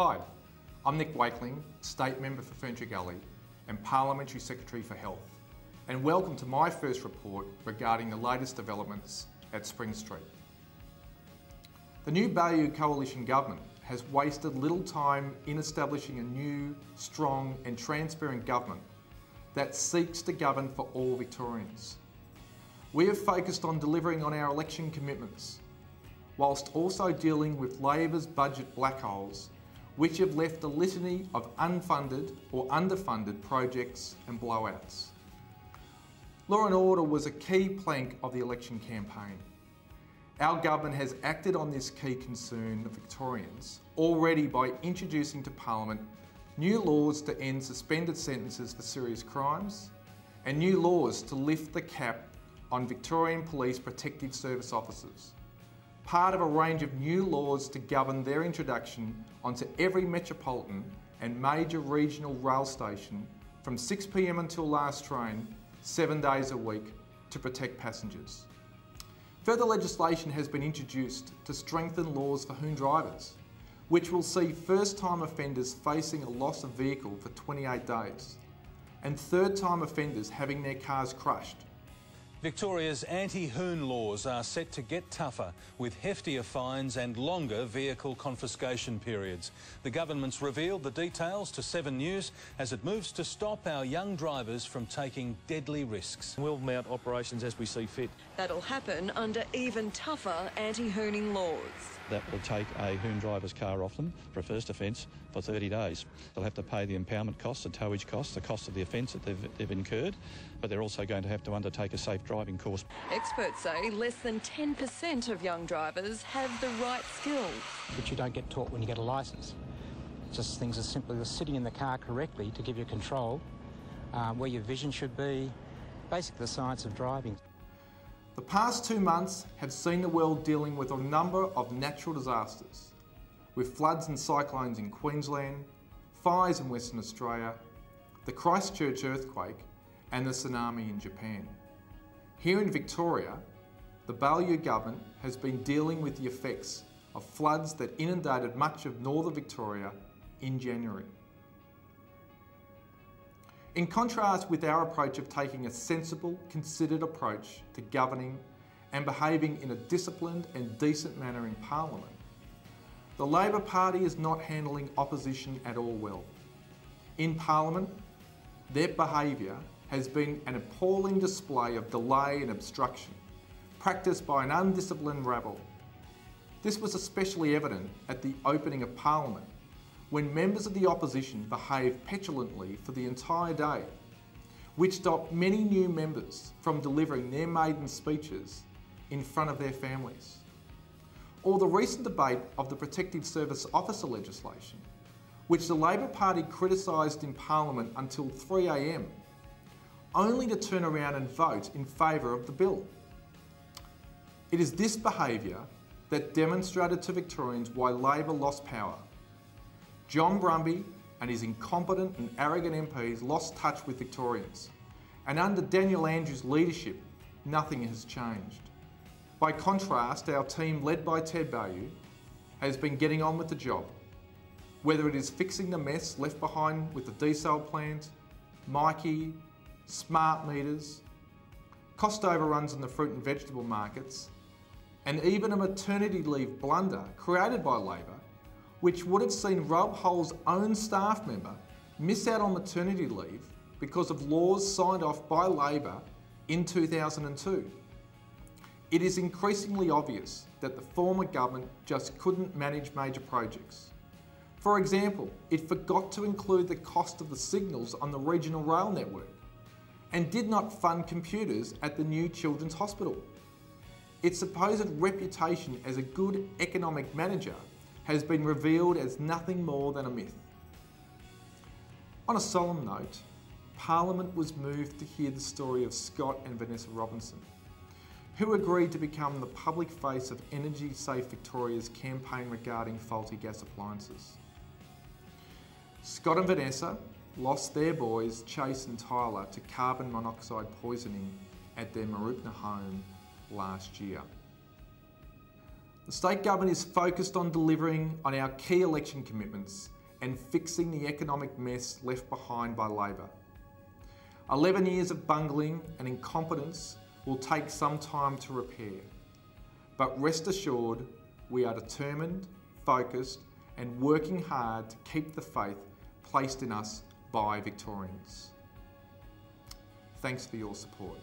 Hi, I'm Nick Wakeling, State Member for Furniture Gully and Parliamentary Secretary for Health, and welcome to my first report regarding the latest developments at Spring Street. The new Baillieu Coalition government has wasted little time in establishing a new, strong and transparent government that seeks to govern for all Victorians. We have focused on delivering on our election commitments, whilst also dealing with Labor's budget black holes, which have left a litany of unfunded or underfunded projects and blowouts. Law and order was a key plank of the election campaign. Our government has acted on this key concern of Victorians already by introducing to Parliament new laws to end suspended sentences for serious crimes and new laws to lift the cap on Victorian Police Protective Service officers, part of a range of new laws to govern their introduction onto every metropolitan and major regional rail station from 6 p.m. until last train, 7 days a week, to protect passengers. Further legislation has been introduced to strengthen laws for hoon drivers, which will see first-time offenders facing a loss of vehicle for 28 days, and third-time offenders having their cars crushed. Victoria's anti-hoon laws are set to get tougher, with heftier fines and longer vehicle confiscation periods. The government's revealed the details to 7 News as it moves to stop our young drivers from taking deadly risks. We'll mount operations as we see fit. That'll happen under even tougher anti-hooning laws. That will take a hoon driver's car off them for a first offence for 30 days. They'll have to pay the impoundment costs, the towage costs, the cost of the offence that they've incurred, but they're also going to have to undertake a safe driving course. Experts say less than 10% of young drivers have the right skills. Which you don't get taught when you get a licence. Just things as simple as sitting in the car correctly to give you control, where your vision should be, basically the science of driving. The past 2 months have seen the world dealing with a number of natural disasters, with floods and cyclones in Queensland, fires in Western Australia, the Christchurch earthquake and the tsunami in Japan. Here in Victoria, the Baillieu government has been dealing with the effects of floods that inundated much of northern Victoria in January. In contrast with our approach of taking a sensible, considered approach to governing and behaving in a disciplined and decent manner in Parliament, the Labor Party is not handling opposition at all well. In Parliament, their behaviour has been an appalling display of delay and obstruction, practised by an undisciplined rabble. This was especially evident at the opening of Parliament, when members of the opposition behaved petulantly for the entire day, which stopped many new members from delivering their maiden speeches in front of their families. Or the recent debate of the Protective Service Officer legislation, which the Labor Party criticised in Parliament until 3 a.m, only to turn around and vote in favour of the bill. It is this behaviour that demonstrated to Victorians why Labor lost power. John Brumby and his incompetent and arrogant MPs lost touch with Victorians, and under Daniel Andrews' leadership, nothing has changed. By contrast, our team, led by Ted Baillieu, has been getting on with the job, whether it is fixing the mess left behind with the desal plant, Mikey, smart meters, cost overruns in the fruit and vegetable markets, and even a maternity leave blunder created by Labor, which would have seen Rob Hull's own staff member miss out on maternity leave because of laws signed off by Labor in 2002. It is increasingly obvious that the former government just couldn't manage major projects. For example, it forgot to include the cost of the signals on the regional rail network and did not fund computers at the new Children's Hospital. Its supposed reputation as a good economic manager has been revealed as nothing more than a myth. On a solemn note, Parliament was moved to hear the story of Scott and Vanessa Robinson, who agreed to become the public face of Energy Safe Victoria's campaign regarding faulty gas appliances. Scott and Vanessa lost their boys, Chase and Tyler, to carbon monoxide poisoning at their Mooroopna home last year. The state government is focused on delivering on our key election commitments and fixing the economic mess left behind by Labor. 11 years of bungling and incompetence will take some time to repair, but rest assured we are determined, focused and working hard to keep the faith placed in us by Victorians. Thanks for your support.